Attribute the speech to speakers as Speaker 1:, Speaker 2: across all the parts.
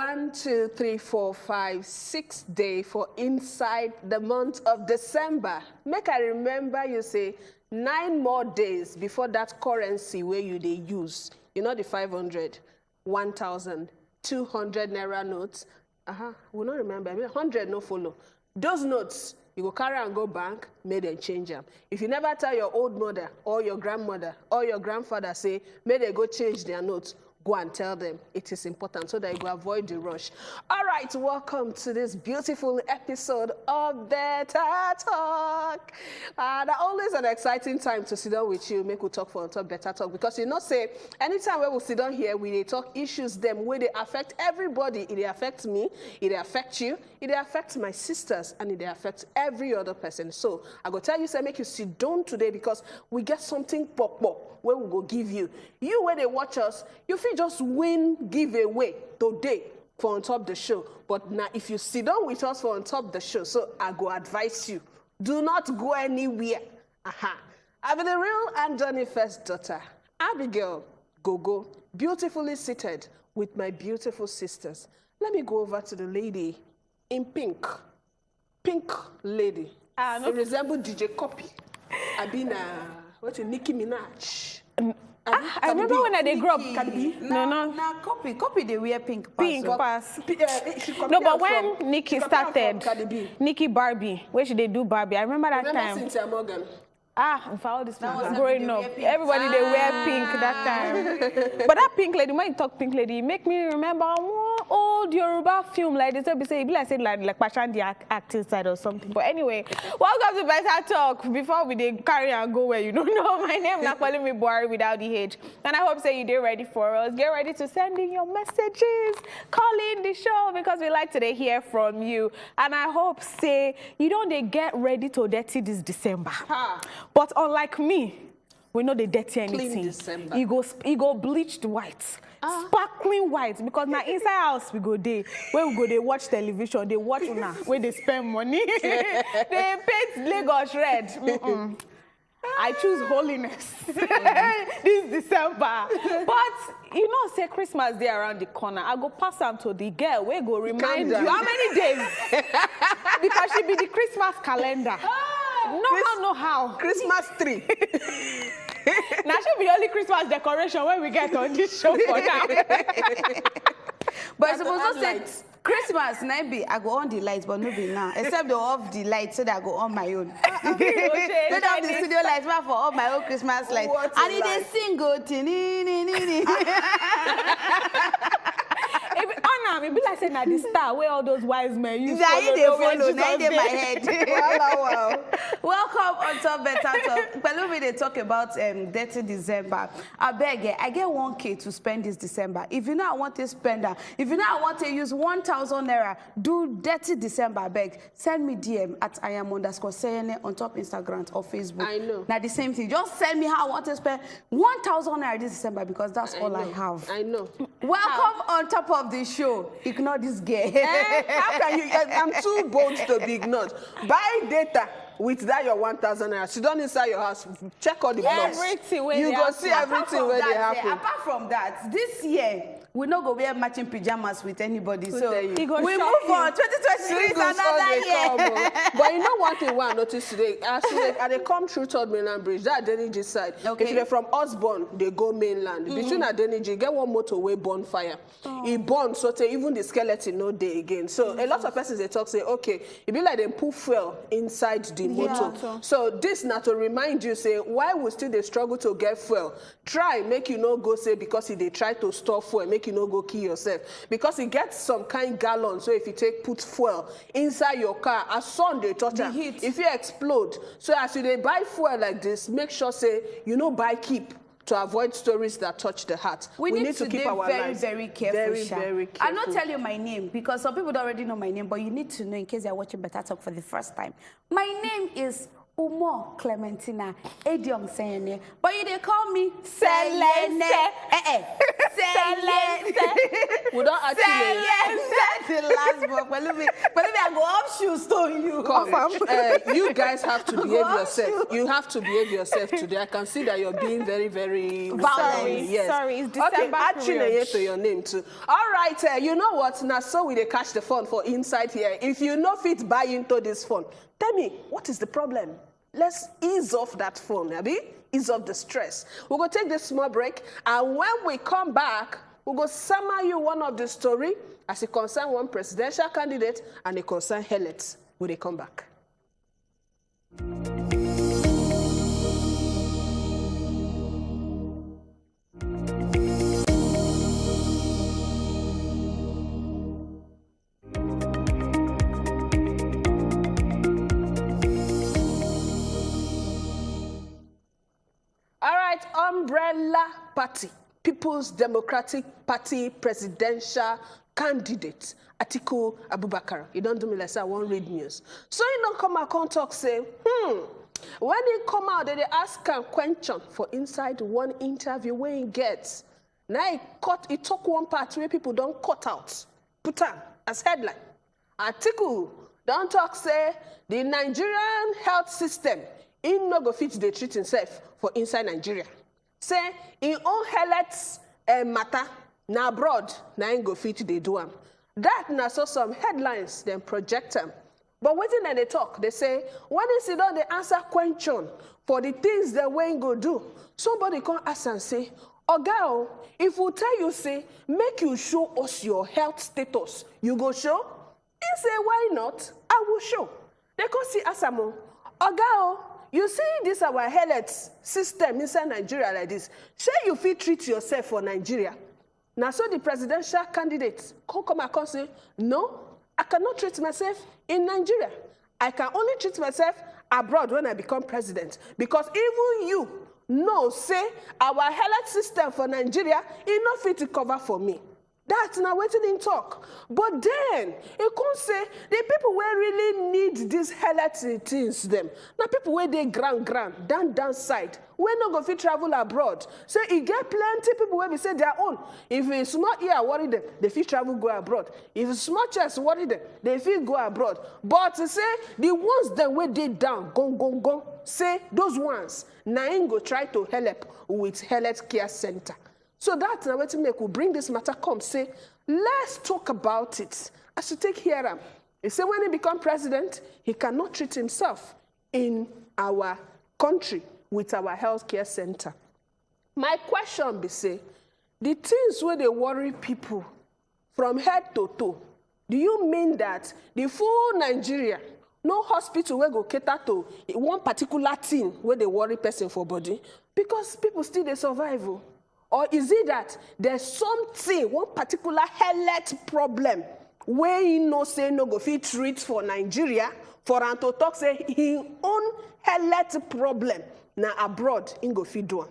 Speaker 1: 1, 2, 3, 4, 5, 6 days for inside the month of December. Make I remember you say 9 more days before that currency where you they use. You know the 500, 1,000, 200 naira notes. We'll not remember. 100 no follow. Those notes, you go carry and go bank, may them change them. If you never tell your old mother or your grandmother or your grandfather, say, may they go change their notes, go and tell them it is important so that you go avoid the rush. All right, welcome to this beautiful episode of Better Talk. And always an exciting time to sit down with you, make we talk for on top Better Talk, because you know say, anytime we will sit down here, we talk issues them where they affect everybody. It affects me, it affects you, it affects my sisters, and it affects every other person. So I go tell you, say, make you sit down today because we get something pop where we go give you. You, when they watch us, you feel just win giveaway today for on top the show. But now, if you sit down with us for on top the show, so I go advise you, do not go anywhere. I'm the real and Johnny First daughter, Abigail Gogo, beautifully seated with my beautiful sisters. Let me go over to the lady in pink. Pink lady. It resembles DJ Copy. What's your Nicki Minaj?
Speaker 2: I remember when I grew up.
Speaker 3: No, copy they wear pink.
Speaker 2: Pink pass. No, but when Nicki started, Nicki Barbie, where should they do Barbie? I remember that time.
Speaker 1: Cynthia Morgan.
Speaker 2: For all this growing up, everybody they wear pink that time. But that pink lady, when you talk pink lady, make me remember one old Yoruba film like this. It be like say like Pashan the acting side or something. But anyway, welcome to Better Talk. Before we carry and go where you don't know, my name is not calling me Boari without the H. And I hope say you're ready for us. Get ready to send in your messages, call in the show because we like to hear from you. And I hope say you don't get ready to dirty this December. But unlike me, we know they dirty anything. You go bleached white, sparkling white, because now inside house we go there, where we go they watch television, they watch una, where they spend money, they paint Lagos red. I choose holiness this December. But you know, say Christmas Day around the corner. I go pass them to the girl. We go remind you how many days because she be the Christmas calendar. No how.
Speaker 1: Christmas tree.
Speaker 2: Now should be only Christmas decoration when we get on this show for now.
Speaker 3: But it's supposed to say Christmas, maybe I go on the lights, but not be now. Except they off the lights so that I go on my own. They don't have the studio lights, but for all my own Christmas lights. And it is single.
Speaker 2: It be like saying at the star where all those wise men use
Speaker 3: they follow, now in my head.
Speaker 1: Wow.
Speaker 3: Welcome on top Better Talk. But we they talk about dirty December. I beg, I get 1K to spend this December. If you know I want to spend that, if you know I want to use 1,000 naira, do dirty December, I beg. Send me DM at @IAM_sayene on top Instagram or Facebook.
Speaker 1: I know.
Speaker 3: Now the same thing. Just send me how I want to spend 1,000 naira this December because that's all I have.
Speaker 1: I know.
Speaker 3: Welcome on top of the show. Ignore this girl.
Speaker 1: How can you? I'm too bold to be ignored. Buy data with that your 1,000 naira. Sit down inside your house. Check all the blogs.
Speaker 2: Everything where
Speaker 1: you go see everything where they happen.
Speaker 3: Apart from that, this year we not go wear matching pajamas with anybody. So we move on. 2023 is another year.
Speaker 1: But you know one thing I noticed today? As they come through Third Mainland Bridge, that Adeniji side. Okay. If they're from Osborne, they go mainland. Between Adeniji, get one motorway bonfire. It burns, so even the skeleton no day again. So a lot of persons they talk say, okay, it be like they put fuel inside the motor. So this not to remind you, say, why we still they struggle to get fuel? Try make you no go say because if they try to store fuel, make you no go kill yourself. Because it gets some kind gallon. So if you put fuel inside your car, as sun they touch the heat. If you explode, so as you they buy fuel like this, make sure say you know buy keep. To avoid stories that touch the heart. We need to keep our lives
Speaker 3: very careful.
Speaker 1: Very careful.
Speaker 3: I'll not tell you my name because some people already know my name, but you need to know in case you're watching Better Talk for the first time. My name is Umo Clementina, Edion Sene, but you they call me Selene.
Speaker 1: We don't actually.
Speaker 3: The last book. But let me go off shoes to you.
Speaker 1: Come, you guys have to behave yourself. You have to behave yourself today. I can see that you're being very, very
Speaker 2: sorry.
Speaker 1: Yes.
Speaker 2: Sorry, it's December.
Speaker 1: Okay, actually, to your name too. All right, you know what? Now, so we they catch the phone for inside here. If you know fit buy into this phone, tell me what is the problem. Let's ease off that phone, Abby. Ease off the stress. We're going to take this small break, and when we come back, we're going to summary you one of the story as it concerns one presidential candidate and it concerns Hellet. Will they come back? Umbrella Party, People's Democratic Party presidential candidate, Atiku Abubakar. You don't do me like say I won't read news. So you don't come out and talk, say, when he come out, they ask him question for inside one interview where he gets. Now he talk one part where people don't cut out, put on as headline. Atiku don't talk, say, the Nigerian health system, he no go fit they treat himself for inside Nigeria. Say, in own health matter, na abroad, na ain't go fit they do them. That na so some headlines, then project them. But waiting and they talk, they say, when they sit down, they answer question for the things that we ain't go do. Somebody come ask and say, Oga, if we tell you, say, make you show us your health status, you go show? He say, why not? I will show. They come see Asamo, Oga, you see this our health system inside Nigeria like this. Say you feel treat yourself for Nigeria. Now, so the presidential candidates come and say, no, I cannot treat myself in Nigeria. I can only treat myself abroad when I become president. Because even you know, say, our health system for Nigeria is not fit to cover for me. That's not waiting in talk. But then, you can't say, the people who really need these health things, them. Now, people where they down side, we not go fit travel abroad. So, you get plenty people where we say their own. If it's not here, worry them, they fit travel, go abroad. If it's small chest, worry them, they fit go abroad. But to say, the ones that where they down, gone, say, those ones, now ain't go try to help with health care center. So that's now what to make we bring this matter come. Say, let's talk about it. I should take here. He said when he become president, he cannot treat himself in our country with our healthcare center. My question be say, the things where they worry people from head to toe, do you mean that the full Nigeria, no hospital where go cater to one particular thing where they worry person for body? Because people still they survive. Or is it that there's something, one particular health problem, where you know say no go fit treat for Nigeria, for an to talk say his own health problem, now abroad in go fit do.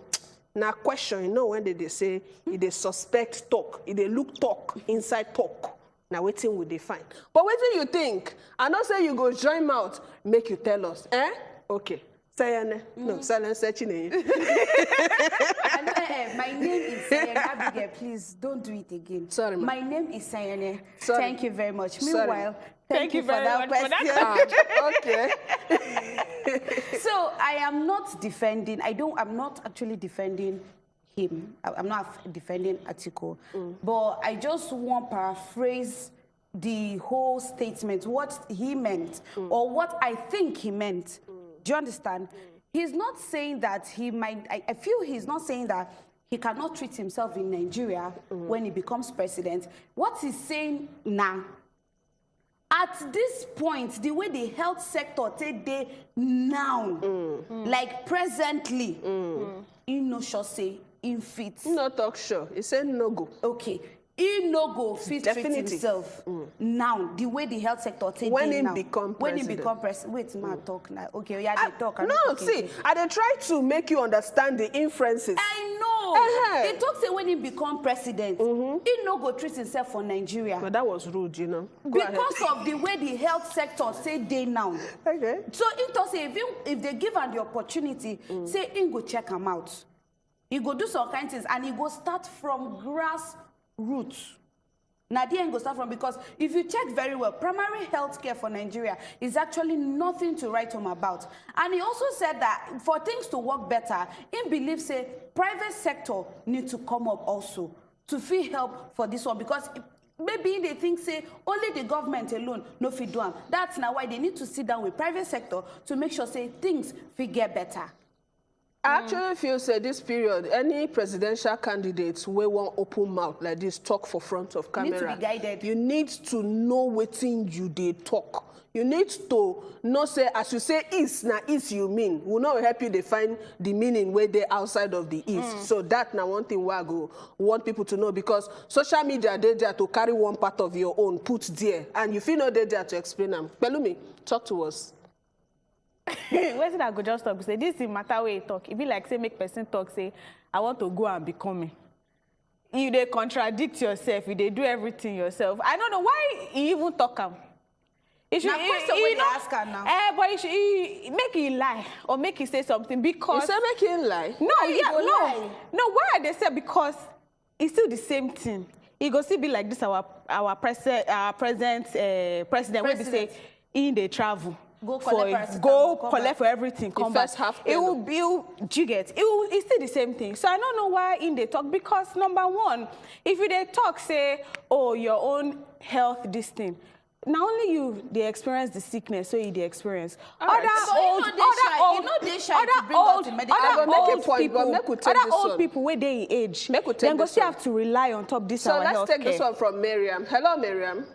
Speaker 1: Now question, you know when they say they suspect talk, if they look talk, inside talk. Now waiting will they find. But waiting you think, I don't say you go join mouth, make you tell us, eh? Okay. Sayane. No, silence searching.
Speaker 3: My name is Sayane Abigail. Please don't do it again.
Speaker 1: Sorry,
Speaker 3: my name is Sayane.
Speaker 1: Sorry.
Speaker 3: Thank you very much.
Speaker 1: Sorry.
Speaker 3: Meanwhile, thank you for that question.
Speaker 1: Okay.
Speaker 3: So I am not defending. I'm not actually defending him. I'm not defending Atiku. But I just want to paraphrase the whole statement, what he meant, or what I think he meant. Do you understand? He's not saying that he might, I feel he's not saying that he cannot treat himself in Nigeria when he becomes president. What he's saying now, at this point, the way the health sector today now, like presently, he no sure say in fit.
Speaker 1: No talk sure. He said no go.
Speaker 3: Okay. He no go fit treat himself now the way the health sector take
Speaker 1: when he
Speaker 3: now.
Speaker 1: Become president.
Speaker 3: When he become president. Wait, ma talk now. Okay, yeah, they talk.
Speaker 1: No, see, I they try to make you understand the inferences.
Speaker 3: I know. He talks say when he become president, he no go treat himself for Nigeria.
Speaker 1: But that was rude, you know.
Speaker 3: Because of the way the health sector say they now.
Speaker 1: Okay.
Speaker 3: So he talks say if they give him the opportunity, say he go check him out. He go do some kind of things and he go start from grassroots. Now, there go start from, because if you check very well, primary health care for Nigeria is actually nothing to write home about. And he also said that for things to work better, he believes say private sector need to come up also to feel help for this one, because maybe they think say only the government alone no fit do am. That's now why they need to sit down with private sector to make sure say things fit get better.
Speaker 1: I actually feel say this period, any presidential candidates wey wan open mouth like this, talk for front of camera.
Speaker 3: Need to be guided.
Speaker 1: You need to know wetin you dey talk. You need to know say as you say is na is you mean. We no help you define the meaning where they outside of the is. So that na one thing wey I go want people to know, because social media dey there to carry one part of your own put there, and you feel no dey there to explain them. Pelumi, talk to us.
Speaker 2: Wetin I go just talk say this is matter where you talk. It be like say make person talk say I want to go and become me. You dey contradict yourself. You dey do everything yourself. I don't know why he even talk am. He should
Speaker 3: ask her now.
Speaker 2: But he make he lie or make he say something, because
Speaker 1: You say make him lie?
Speaker 2: no,
Speaker 3: Why he
Speaker 2: yeah,
Speaker 3: go
Speaker 2: no,
Speaker 3: lie?
Speaker 2: no. Why they say? Because it's still the same thing. He go still be like this. Our present president. Where they say in they travel.
Speaker 3: Go collect
Speaker 2: for,
Speaker 3: paracetamol,
Speaker 2: go
Speaker 3: come
Speaker 2: collect
Speaker 3: back.
Speaker 2: for everything, come back.
Speaker 1: first half
Speaker 2: It will be, you get, it's still the same thing. So I don't know why in they talk, because number one, if you they talk, say, oh, your own health, this thing, not only you, they experience the sickness, so you they experience.
Speaker 1: Right.
Speaker 2: Other old people where they age, then go still have to rely on top this.
Speaker 1: So let's take this one from Miriam. Hello, Miriam.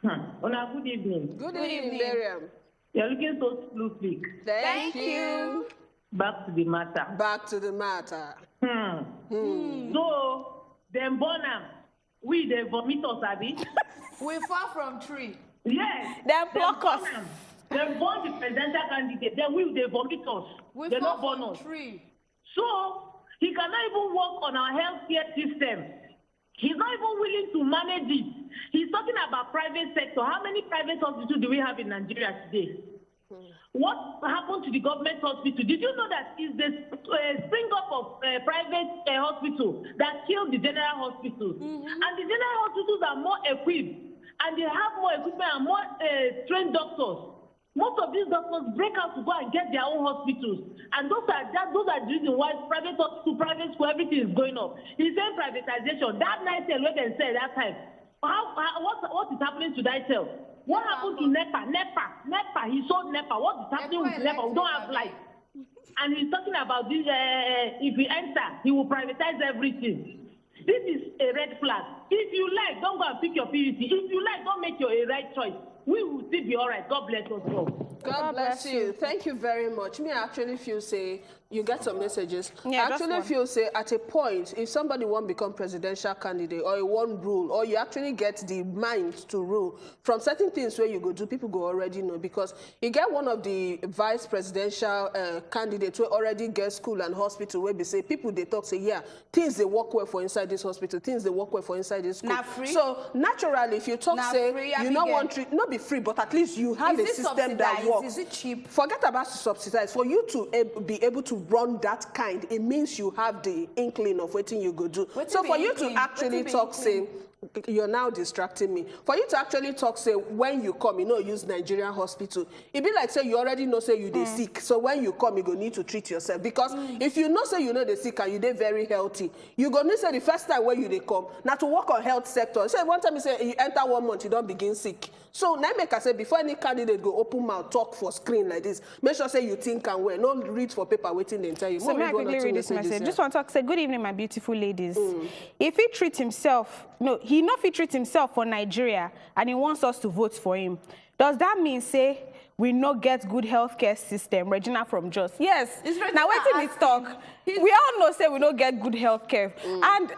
Speaker 4: Good evening.
Speaker 1: Good evening, Miriam.
Speaker 4: You're looking so sleek.
Speaker 1: Thank you.
Speaker 4: Back to the matter.
Speaker 1: Back to the matter.
Speaker 4: So, them born am, we the vomitors, Abby.
Speaker 3: We fall from tree.
Speaker 4: Yes.
Speaker 2: Them pluck us.
Speaker 4: Them born the presidential candidate, then we the vomitors.
Speaker 3: We
Speaker 4: They're
Speaker 3: fall
Speaker 4: not born
Speaker 3: from
Speaker 4: us.
Speaker 3: tree.
Speaker 4: So, he cannot even work on our healthcare system. He's not even willing to manage it. He's talking about private sector. How many private hospitals do we have in Nigeria today? What happened to the government hospital? Did you know that it's the spring up of private hospital that killed the general hospitals? And the general hospitals are more equipped, and they have more equipment and more trained doctors. Most of these doctors break out to go and get their own hospitals, and those are the reasons why private hospital, private school, everything is going up. He's saying privatization. That nice tale what they said that time. What is happening to that tale? What happened to NEPA? He sold NEPA. What is happening with NEPA? We don't have light. And he's talking about this. If he enter, he will privatize everything. This is a red flag. If you like, don't go and pick your PVC. If you like, don't make your right choice. We will still be all right. God bless us all.
Speaker 1: God bless you. Thank you very much. Me, I actually feel say you get some messages.
Speaker 2: Yeah,
Speaker 1: I actually feel say at a point, if somebody won't become presidential candidate or you won't rule, or you actually get the mind to rule, from certain things where you go do, people go already know, because you get one of the vice presidential candidates who already get school and hospital where they say people they talk say yeah, things they work well for inside this hospital, things they work well for inside this school.
Speaker 3: Not free.
Speaker 1: So naturally, if you talk
Speaker 3: Not
Speaker 1: say
Speaker 3: free,
Speaker 1: you don't want to not be free, but at least you have a system that works.
Speaker 3: Is it cheap?
Speaker 1: Forget about subsidize. For you to be able to run that kind, it means you have the inkling of what you go do. So for you to actually talk, say, you're now distracting me. For you to actually talk, say, when you come, you know, use Nigerian hospital. It be like, say, you already know, say, you dey sick. So when you come, you go need to treat yourself. Because if you know, say, you know, they sick and you dey very healthy, you go need, say, the first time when you dey come, now to work on health sector. Say, one time you say, you enter 1 month, you don't begin sick. So now make I say, before any candidate go open mouth, talk for screen like this, make sure, say, you think and well. No read for paper, waiting they tell you.
Speaker 2: So may I quickly read this message? Just want to talk, say, good evening, my beautiful ladies. If he treats himself, no, he not fit treat himself for Nigeria and he wants us to vote for him, does that mean, say, we not get good healthcare system? Regina from Jos. Yes. Now, waiting this talk. We all know, say, we don't get good healthcare. And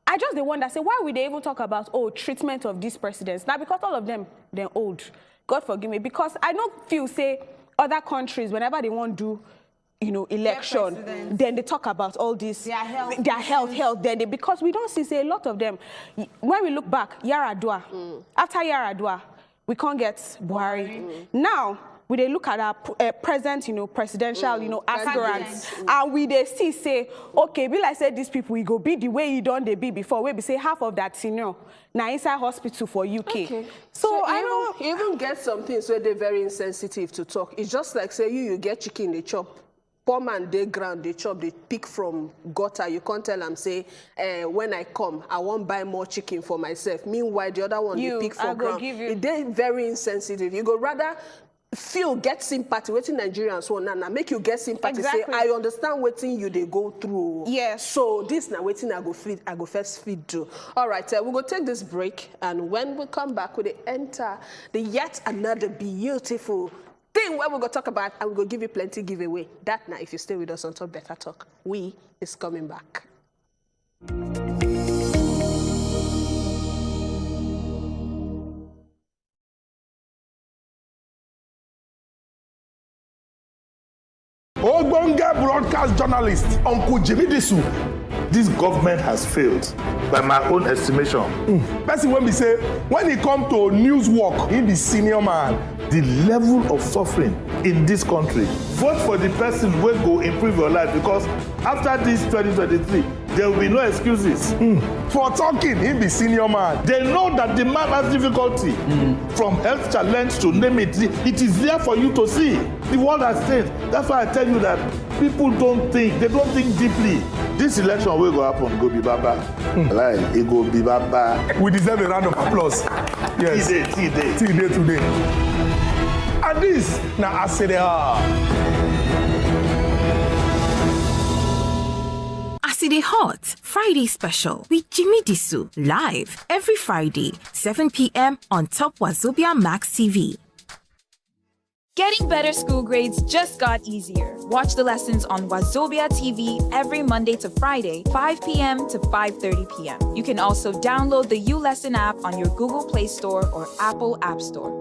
Speaker 2: I just the wonder, say, why would they even talk about, oh, treatment of these presidents? Now, because all of them, they're old. God forgive me. Because I don't feel, say, other countries, whenever they want to do election, then they talk about all this, their health. Then because we don't see a lot of them. When we look back, Yaradua, after Yaradua, we can't get Buhari. Now, we they look at our present, presidential, aspirants, and we they see say, okay, Bill, I said these people we go be the way you don't they be before. We say half of that senior now inside hospital for UK. Okay. So I know
Speaker 1: you even get some things where they're very insensitive to talk. It's just like say you get chicken they chop. Poor man they ground they chop they pick from gutter. You can't tell them say when I come I won't buy more chicken for myself. Meanwhile the other one they pick from ground. They're very insensitive. You go rather feel get sympathy waiting Nigerians so now make you get sympathy say I understand waiting you they go through.
Speaker 2: Yes.
Speaker 1: So this now waiting I go first feed to. All right, we'll go take this break, and when we come back we enter the yet another beautiful thing where we're going to talk about, and we're going to give you plenty giveaway. That night, if you stay with us on Talk Better Talk, we is coming back.
Speaker 5: Ogbonge broadcast journalist, Uncle Jimmy Disu. This government has failed, by my own estimation. Person when we say, when it comes to news work, he be senior man. The level of suffering in this country. Vote for the person who will improve your life, because after this 2023, there will be no excuses. For talking, he be senior man. They know that the man has difficulty. From health challenge to name it, it is there for you to see. The world has changed. That's why I tell you that people don't think, they don't think deeply. This election will go happen, go be baba. Like, it go be baba.
Speaker 6: We deserve a round of applause. Yes. T-Day today. And this, now I say they are.
Speaker 7: Acid Hot Friday special with Jimmy Disu live every Friday 7 p.m. on top wazobiamax TV.
Speaker 8: Getting better school grades just got easier. Watch the lessons on Wazobia TV every Monday to Friday, 5 p.m. to 5:30 p.m. You can also download the U-Lesson app on your Google Play Store or Apple App Store.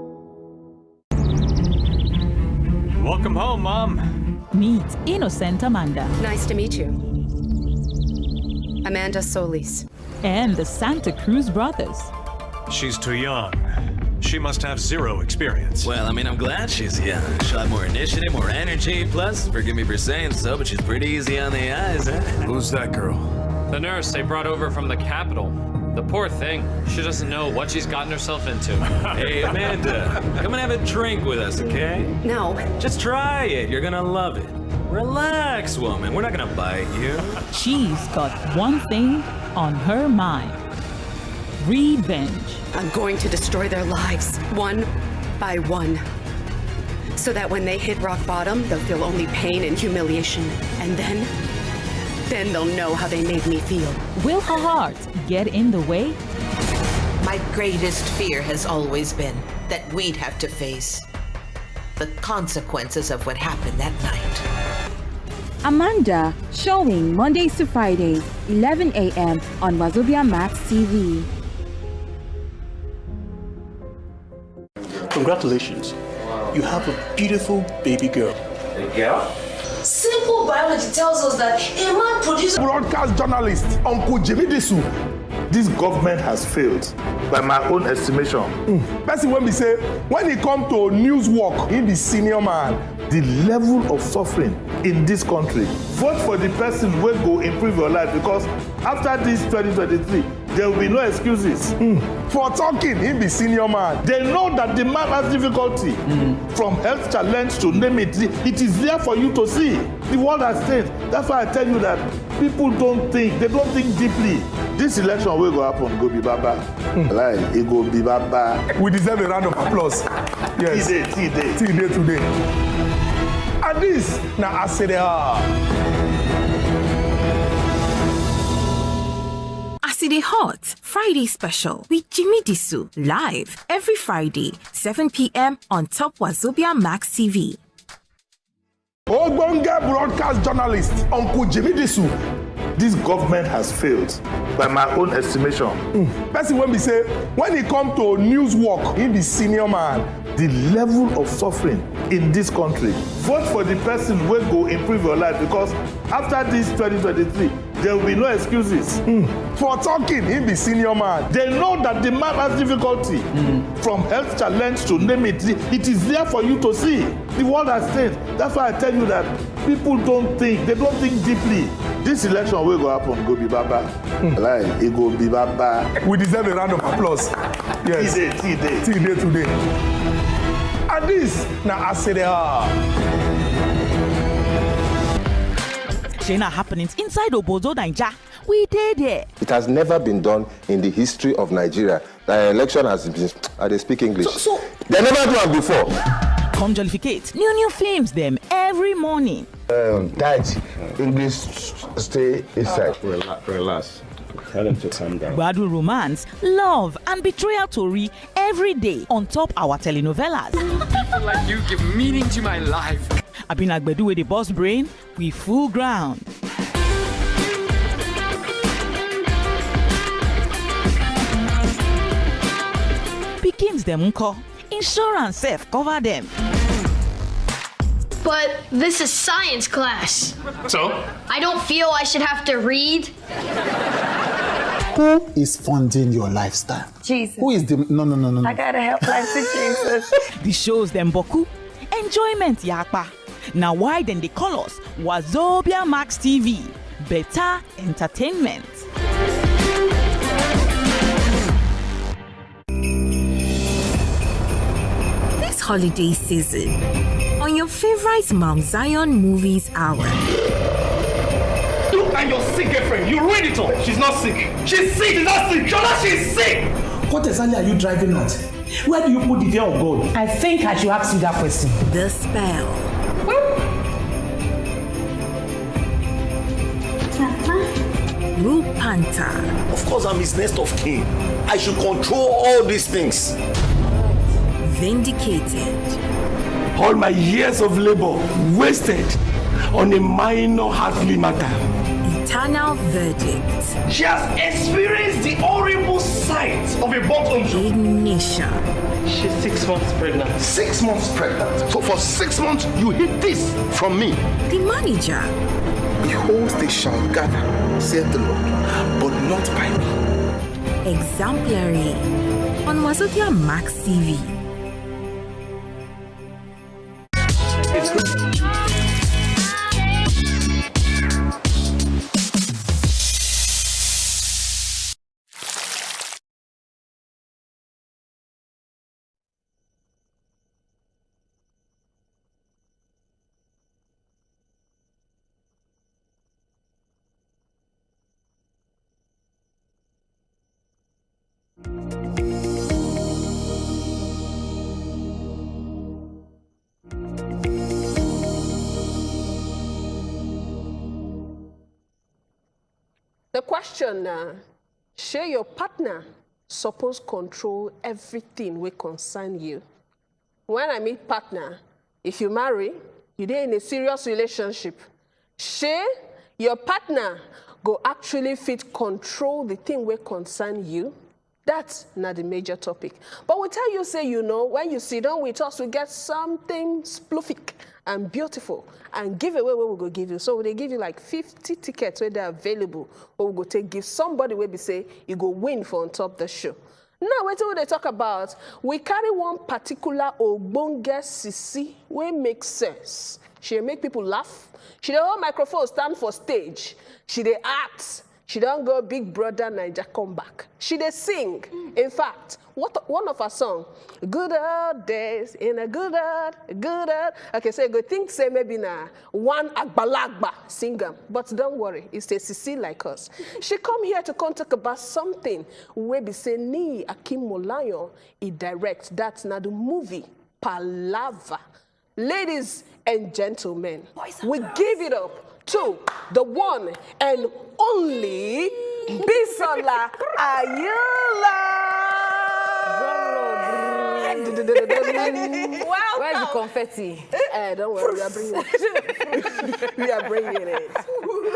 Speaker 9: Welcome home, Mom.
Speaker 10: Meet Innocent Amanda.
Speaker 11: Nice to meet you. Amanda Solis.
Speaker 10: And the Santa Cruz brothers.
Speaker 9: She's too young. She must have zero experience.
Speaker 12: Well, I mean, I'm glad she's young. She'll have more initiative, more energy. Plus, forgive me for saying so, but she's pretty easy on the eyes, huh?
Speaker 9: Who's that girl?
Speaker 13: The nurse they brought over from the capital. The poor thing. She doesn't know what she's gotten herself into.
Speaker 12: Hey, Amanda, come and have a drink with us, okay?
Speaker 11: No.
Speaker 12: Just try it. You're gonna love it. Relax, woman. We're not gonna bite you.
Speaker 10: She's got one thing on her mind. Revenge.
Speaker 11: I'm going to destroy their lives, one by one. So that when they hit rock bottom, they'll feel only pain and humiliation. And then they'll know how they made me feel.
Speaker 10: Will her heart get in the way?
Speaker 14: My greatest fear has always been that we'd have to face the consequences of what happened that night.
Speaker 15: Amanda, showing Mondays to Fridays, 11 a.m. on wazobiamax TV.
Speaker 16: Congratulations. You have a beautiful baby girl.
Speaker 12: A girl?
Speaker 17: Simple biology tells us that a man produces...
Speaker 5: Broadcast journalist, Uncle Jimmy Disu. This government has failed, by my own estimation. Person when we say, when it comes to news work, he be senior man. The level of suffering in this country. Vote for the person who will improve your life, because after this 2023, there will be no excuses. For talking, he be senior man. They know that the man has difficulty. From health challenge to name it, it is there for you to see. The world has changed. That's why I tell you that people don't think, they don't think deeply. This election will go happen, go be baba. Like, it go be baba.
Speaker 6: We deserve a round of applause. Yes. T-Day today. And this, now I say they are.
Speaker 7: Acid Hot Friday special with Jimmy Disu live every Friday 7 p.m. on top wazobiamax TV.
Speaker 5: Ogbonge broadcast journalist, Uncle Jimmy Disu. this government has failed, by my own estimation.
Speaker 6: Person when we say, when it come to news work, he be senior man.
Speaker 5: The level of suffering in this country. Vote for the person who will improve your life, because after this 2023, there will be no excuses.
Speaker 6: For talking, he be senior man.
Speaker 5: They know that the man has difficulty. From health challenge to name it, it is there for you to see. The world has changed. That's why I tell you that people don't think, they don't think deeply. This election will go happen, go be baba. Like, it go be baba.
Speaker 6: We deserve a round of applause. Yes. T-Day today. And this, now I say they are.
Speaker 10: China happenings inside Obozo, Naija. We did it.
Speaker 18: It has never been done in the history of Nigeria. The election has been, they speak English. So they never done it before.
Speaker 10: Come jollificate new films them every morning.
Speaker 18: Dad, English stay inside.
Speaker 19: Relax. Tell them to calm down.
Speaker 10: Badu romance, love, and betrayal story every day on top our telenovelas.
Speaker 20: People like you give meaning to my life.
Speaker 10: I've been Agbedu with the boss brain, we full ground. Begins them unko. Insurance safe cover them.
Speaker 17: But this is science class.
Speaker 20: So?
Speaker 17: I don't feel I should have to read.
Speaker 16: Who is funding your lifestyle?
Speaker 3: Jesus.
Speaker 16: Who is the... No.
Speaker 3: I gotta help my Jesus.
Speaker 10: The shows them boku. Enjoyment yakpa. Now why then they call us wazobiamax TV. Better entertainment.
Speaker 7: This holiday season, on your favorite Mount Zion Movies Hour.
Speaker 6: You and your sick girlfriend, you ruined it all. She's not sick. She's sick. She's not sick. Shola, she's sick.
Speaker 16: What exactly are you driving at? Where do you put the fear of God?
Speaker 21: I think I should ask you that question.
Speaker 7: The Spell. Rupanta.
Speaker 22: Of course, I'm his next of kin. I should control all these things.
Speaker 7: Vindicated.
Speaker 6: All my years of labor wasted on a minor heartly matter.
Speaker 7: Eternal verdict.
Speaker 6: She has experienced the horrible sight of a bottom.
Speaker 7: Ignition.
Speaker 6: She's 6 months pregnant.
Speaker 22: 6 months pregnant. So for 6 months, you hid this from me.
Speaker 7: The manager.
Speaker 22: Behold, they shall gather, saith the Lord, but not by me.
Speaker 7: Exemplary. On wazobiamax TV.
Speaker 6: It's good.
Speaker 1: The question now, share your partner suppose control everything will concern you. When I mean partner, if you marry, you're in a serious relationship. Share your partner go actually fit control the thing will concern you. That's not the major topic. But we tell you, say, you know, when you sit down with us, we get something spluffic and beautiful and give away what we go give you. So they give you like 50 tickets where they're available, or we go take give somebody where we say you go win for on top the show. Now, wait till they talk about, we carry one particular ogbonge sisi wey make sense. She make people laugh. She the whole microphone stand for stage. She they act. She don't go Big Brother Naija come back. She they sing. In fact, one of her song, good old days in a good old. Okay, so you go think say maybe na one agbalagba singer, but don't worry, it's a Sisi like us. She come here to talk about something where be say ni Akim Molayo he direct. That's not the movie Palava. Ladies and gentlemen, we give it up to the one and only Bisola Ayula.
Speaker 23: Well, where's the confetti?
Speaker 1: Don't worry, we are bringing it. We are bringing it.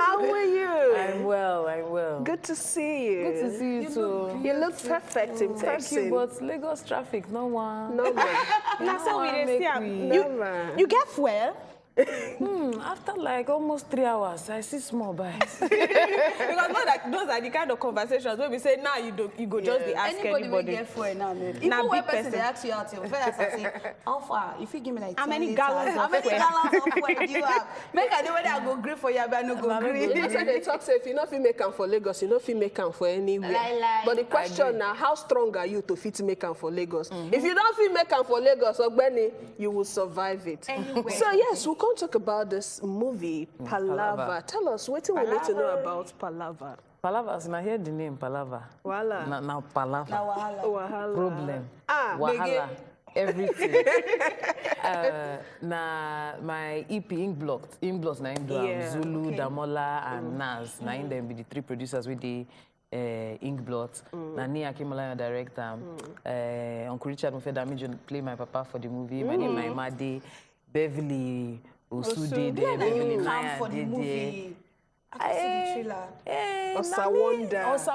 Speaker 1: How are you?
Speaker 2: I'm well.
Speaker 1: Good to see you.
Speaker 2: Good to see you too.
Speaker 1: You look perfect in person.
Speaker 2: Thank you, but Lagos traffic, no one.
Speaker 1: No man.
Speaker 3: That's how we dey see am.
Speaker 1: No man.
Speaker 3: You get fuel?
Speaker 2: After like almost 3 hours, I see small bites.
Speaker 3: Because those are the kind of conversations where we say, now you go just be asking anybody.
Speaker 11: Anybody will get fuel now. Even when person they ask you out, you first say, how far? If you give me like
Speaker 3: how
Speaker 11: 10
Speaker 3: many
Speaker 11: liters,
Speaker 3: gallons
Speaker 11: how
Speaker 3: of
Speaker 11: many
Speaker 3: fuel?
Speaker 11: gallons of fuel do you have? Make I know whether I go green for you, but I no go green.
Speaker 1: You know, so they talk, say, if you not fit make am for Lagos, you not fit make am for anywhere.
Speaker 11: Lie.
Speaker 1: But the question now, how strong are you to fit make am for Lagos? If you don't fit make am for Lagos, Ogbeni, you will survive it.
Speaker 11: Anywhere.
Speaker 1: So yes, we'll come talk about this movie, Palava. Tell us, what do we need to know about Palava?
Speaker 2: Palava, so I hear the name Palava.
Speaker 1: Wahala.
Speaker 2: Now Palava.
Speaker 11: Now
Speaker 1: Wahala.
Speaker 2: Problem.
Speaker 1: Wahala.
Speaker 2: Everything. My EP ink blocks na Zulu, Damola, and Nas. Na in them be the 3 producers with the ink blots. Na Nia Kimala director. Uncle Richard Mufedami play my papa for the movie. My name is Made. Beverly Osude there, Beverly Naya did Osa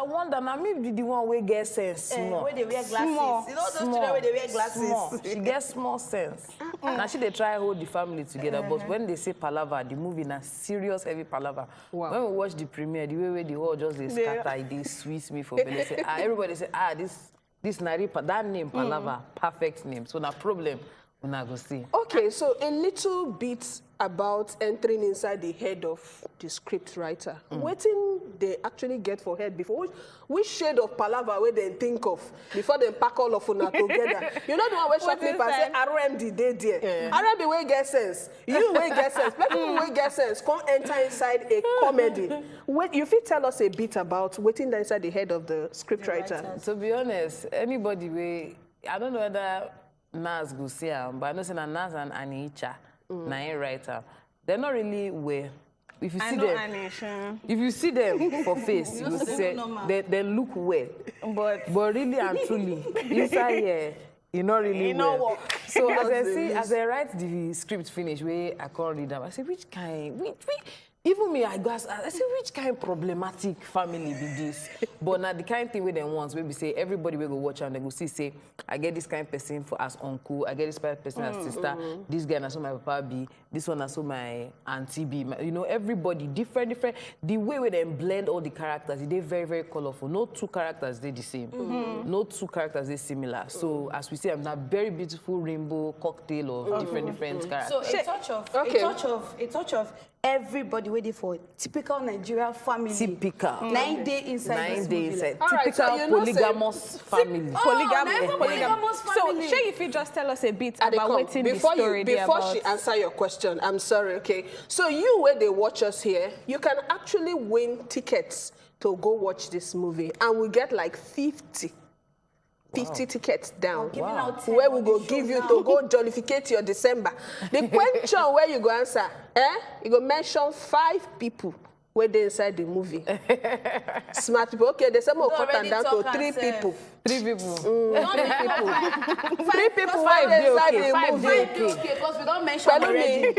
Speaker 2: Wonder, now me be the one where get sense. Small.
Speaker 11: Where they wear glasses. You know those children where they wear glasses.
Speaker 2: Small. She gets small sense. Now she they try hold the family together, but when they say palava, the movie na serious heavy palava.
Speaker 1: Wow.
Speaker 2: When we watch the premiere, the way the whole just they scatter, they squeeze me for belly. Say everybody say this Naripa, that name palava, perfect name. So na problem. We're not going to see.
Speaker 1: Okay, so a little bit about entering inside the head of the script writer. What thing they actually get for head before? Which shade of palaver where they think of before they pack all of una together? You know the one where short people say RMD they there. RMD way get sense. You way get sense. People way get sense. Come enter inside a comedy. Wait, you fit tell us a bit about waiting inside the head of the script writer?
Speaker 2: To be honest, anybody way I don't know whether Nas go see but I know say Nas and Anicha, na writer. They're not really well. If you see them for face, you say they look well. But really and truly, inside here, you not really well. So as I write the script finish, where I can't read them, I say which kind, even me, I say which kind of problematic family be this? But now the kind of thing where they want, where we say everybody will go watch and they go see, say, I get this kind of person for as uncle, I get this kind of person as sister, this guy na so my papa be, this one na so my auntie be. You know, everybody different. The way where they blend all the characters, they're very, very colorful. No 2 characters they the same. No 2 characters they similar. So as we say, I'm that very beautiful rainbow cocktail of different characters.
Speaker 11: So a touch of everybody waiting for typical Nigerian family.
Speaker 2: Typical.
Speaker 11: 9 days inside.
Speaker 2: 9 days inside.
Speaker 1: Right,
Speaker 2: typical
Speaker 1: so
Speaker 2: polygamous family.
Speaker 3: Polygamous family. So, if you just tell us a bit about what's in the story
Speaker 1: before she answer your question, I'm sorry, okay? So you, where they watch us here, you can actually win tickets to go watch this movie. And we get like 50 tickets down. Where we go give you to go jollificate your December. The question where you go answer, you go mention 5 people where they inside the movie. Smart people. Okay, they say more cut them down to 3 people.
Speaker 2: 3 people.
Speaker 1: 3 people. 3 people where they inside the movie.
Speaker 11: 5 okay, because we don't mention already.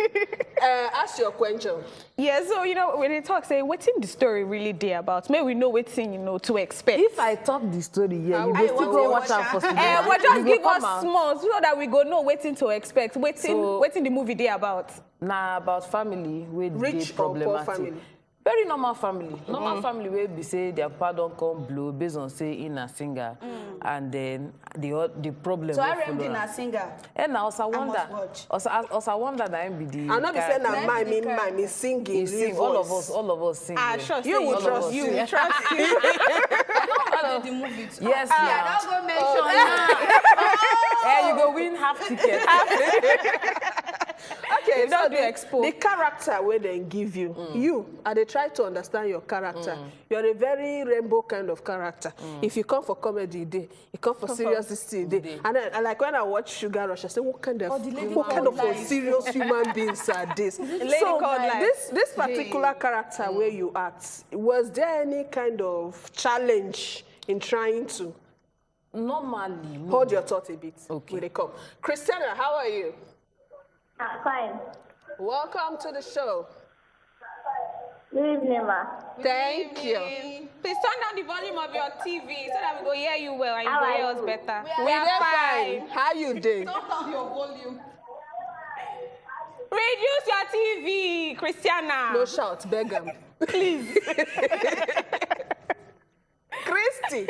Speaker 1: Ask your question.
Speaker 3: Yeah, so you know when they talk, say what's in the story really there about? Maybe we know what's in, to expect.
Speaker 2: If I talk the story, you go still go watch out for cinema.
Speaker 3: But just give us small so that we go know what's to expect. What's in the movie there about?
Speaker 2: Nah, about family with
Speaker 1: rich or poor family.
Speaker 2: Very normal family. Normal family where we say their papa don't come blow based on say in a singer, and then the problem.
Speaker 11: So I remember in a singer.
Speaker 2: And now also wonder. Also wonder that be the.
Speaker 1: I'm not be saying that me singing.
Speaker 2: Sing. All of us sing.
Speaker 1: You will trust you.
Speaker 3: We trust you.
Speaker 11: The movie too.
Speaker 2: Yes,
Speaker 11: yeah. Don't go mention.
Speaker 2: You go win half ticket.
Speaker 1: Okay, so the character where they give you, they try to understand your character. You're a very rainbow kind of character. If you come for comedy, you come for seriousness, and like when I watch Sugar Rush, I say, what kind of serious human beings are this? So this particular character where you act, was there any kind of challenge in trying to?
Speaker 2: Normally, no.
Speaker 1: Hold your thought a bit.
Speaker 2: Okay.
Speaker 1: When they come. Christiana, how are you?
Speaker 4: Fine.
Speaker 1: Welcome to the show.
Speaker 4: Good evening, ma.
Speaker 1: Thank you.
Speaker 8: Please turn down the volume of your TV so that we go hear you well and you go hear us better.
Speaker 1: We are fine. How you doing?
Speaker 8: Turn down your volume. Reduce your TV, Christiana.
Speaker 1: No shout, beg him.
Speaker 8: Please.
Speaker 1: Christy.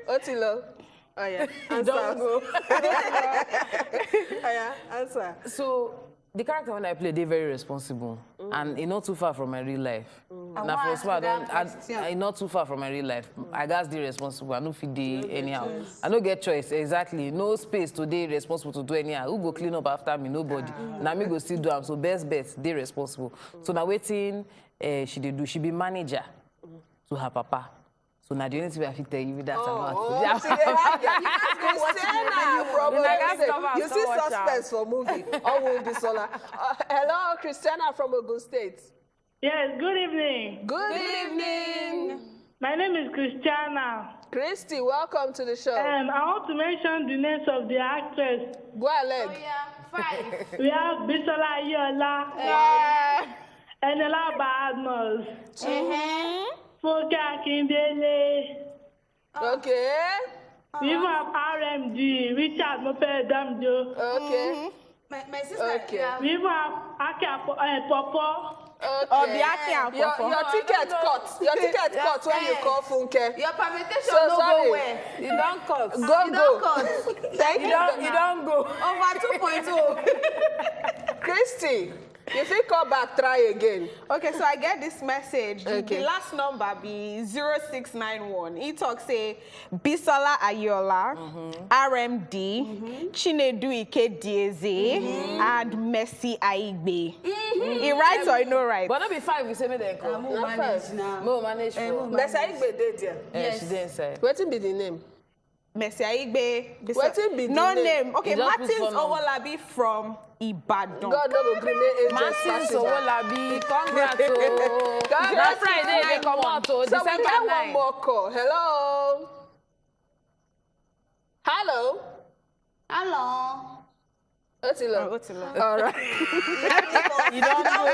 Speaker 1: Otilo. Oh yeah. Answer.
Speaker 2: Don't go.
Speaker 1: Oh yeah. Answer.
Speaker 2: So the character when I play, they're very responsible, and it's not too far from my real life. Now, for smart, I not too far from my real life. I guess they're responsible. I don't feel they anyhow. I don't get choice exactly. No space today responsible to do anyhow. Who go clean up after me? Nobody. Now me go still do them. So best bet they responsible. So now waiting, she did do. She be manager to her papa. So now the only thing I have to tell you that's about.
Speaker 1: You see suspense for movie. All will be solar. Hello, Christiana from Ogun State.
Speaker 23: Yes, good evening.
Speaker 1: Good evening.
Speaker 23: My name is Christiana.
Speaker 1: Christy, welcome to the show.
Speaker 23: I want to mention the names of the actress.
Speaker 1: Go ahead.
Speaker 23: Oh, yeah. 5. We have Bisola Ayola. Enela Badmos. Funke Akindele.
Speaker 1: Okay.
Speaker 23: We have RMD, Richard Mopedamjo.
Speaker 1: Okay.
Speaker 23: My sister.
Speaker 1: Okay.
Speaker 23: We have Aki Popo.
Speaker 1: Okay. Your ticket cut. Your ticket cut when you call Funke.
Speaker 3: Your permutation no go where?
Speaker 1: You don't cut.
Speaker 3: Go.
Speaker 1: Thank you.
Speaker 3: You don't go. Over 2.0.
Speaker 1: Christy, if you call back, try again.
Speaker 8: Okay, so I get this message.
Speaker 1: Okay.
Speaker 8: The last number be 0691. He talks say Bisola Ayola, RMD, Chinedu Ikedieze, and Messi Aigbe. He writes or he no writes?
Speaker 2: But not be 5, we say me then come.
Speaker 1: Not 5.
Speaker 2: No manage.
Speaker 1: Messi Aigbe did there.
Speaker 2: Yes. She didn't say.
Speaker 1: What be the name?
Speaker 8: Messi Aigbe.
Speaker 1: What be the
Speaker 8: no
Speaker 1: name?
Speaker 8: Okay, Martins Owolabi from Ibadan.
Speaker 1: God no go gree me
Speaker 2: Martins Owolabi, congrats. That Friday they come out to
Speaker 1: so
Speaker 2: December
Speaker 1: we get
Speaker 2: 9.
Speaker 1: one more call. Hello. Hello.
Speaker 3: Hello.
Speaker 1: Otilo.
Speaker 8: Otilo.
Speaker 1: All right.
Speaker 8: You don't know.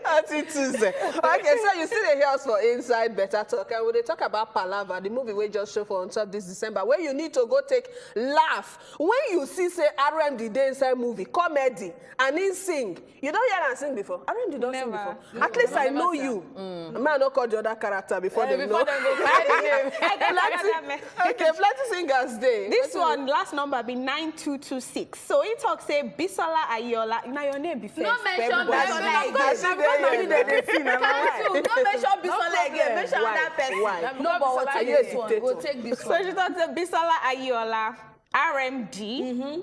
Speaker 1: Until Tuesday. Okay, so you see the hear us for Inside Better Talk, and when they talk about Palava, the movie we just show for on top this December, where you need to go take laugh. When you see, say, RMD day inside movie, comedy, and he sing, you don't hear and sing before. RMD don't sing before. At least I know you. A man don't call the other character before they know. Okay, plenty singers day.
Speaker 8: This one, last number be 9226. So he talks say Bisola Ayola. Now your name be first.
Speaker 3: No mention Bisola again. No mention Bisola again. Mention that person.
Speaker 1: Why?
Speaker 3: No, but we'll take this one. We'll take this one.
Speaker 8: So she talks say Bisola Ayola, RMD,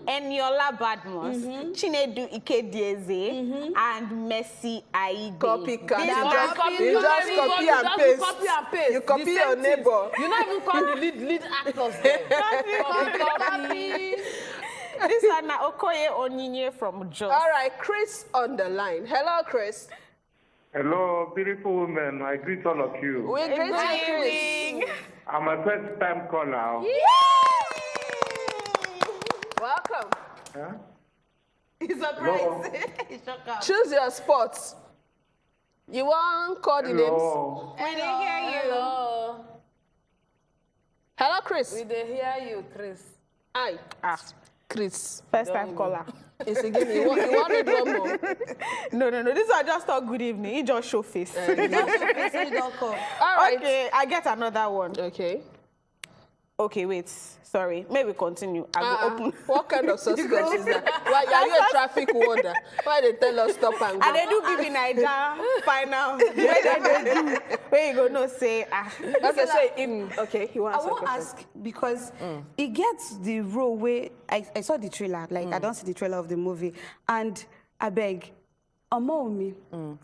Speaker 8: Eniola Badmos, Chinedu Ikedieze, and Messi Aigbe.
Speaker 1: Copycat. You just copy and paste. You copy your neighbor.
Speaker 2: You not even call the lead actors there.
Speaker 8: Copy. This is Anna Okoye Onyinye from Jos.
Speaker 1: All right, Chris on the line. Hello, Chris.
Speaker 24: Hello, beautiful women. I greet all of you.
Speaker 1: We greet you, Chris.
Speaker 24: I'm a first-time caller.
Speaker 1: Yay! Welcome.
Speaker 24: Huh?
Speaker 3: He's surprised.
Speaker 1: Choose your spots. You want call the names?
Speaker 8: We didn't hear you.
Speaker 2: Hello.
Speaker 1: Hello, Chris.
Speaker 2: We didn't hear you, Chris.
Speaker 1: Hi. Chris.
Speaker 8: First time caller.
Speaker 1: It's again. You want it one more?
Speaker 8: No. This one just thought good evening. He just show face.
Speaker 1: All right.
Speaker 8: Okay, I get another one.
Speaker 1: Okay.
Speaker 8: Okay, wait. Sorry. Maybe continue. I will open.
Speaker 1: What kind of suspense is that? Why are you a traffic warder? Why they tell us stop and go?
Speaker 8: And they do give me Naija final. Where you go no say
Speaker 1: Okay, say him. Okay, you want
Speaker 3: I won't ask because it gets the role where I saw the trailer. Like I don't see the trailer of the movie, and I beg. Me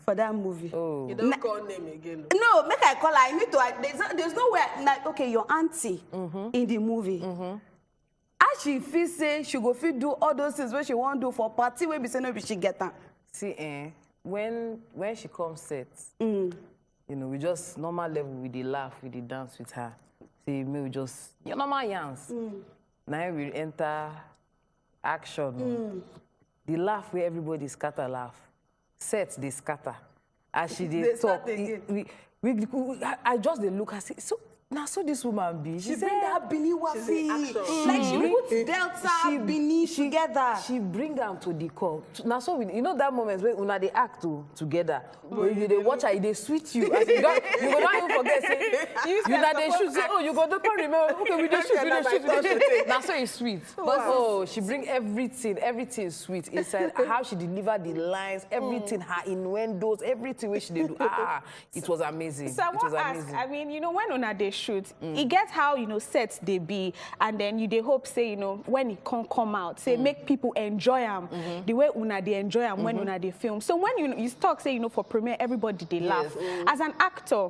Speaker 3: for that movie.
Speaker 1: Oh. You don't call name again.
Speaker 3: No, make I call her. I need to. There's no way. Like, okay, your auntie in the movie. As she feel say she go fit do all those things where she want do for party where be say no be she get her.
Speaker 2: See, when she comes set, you know, we just normal level with the laugh, with the dance with her. See, me we just your normal yans. Now we enter action. The laugh where everybody scatter laugh. Set they scatter. as she did talk, I just dey look. I say, so now so this woman be.
Speaker 3: She bring that Bini Wafi. Like she put Delta, Bini together.
Speaker 2: She bring them to the call. Now so you know that moment when una they act together. When you they watch her, they sweet you. As you don't even forget say you na they shoot. Say, oh, you got to remember. Okay, we they shoot. Now so it's sweet. Oh, she bring everything sweet inside. How she deliver the lines, everything, her innuendos, everything where she did do. It was amazing.
Speaker 8: So I want to ask, I mean, you know, when una they shoot, it gets how, you know, sets they be, and then you they hope say, you know, when it can come out, say make people enjoy them the way una they enjoy them when una they film. So when you talk, say, you know, for premiere, everybody they laugh. As an actor,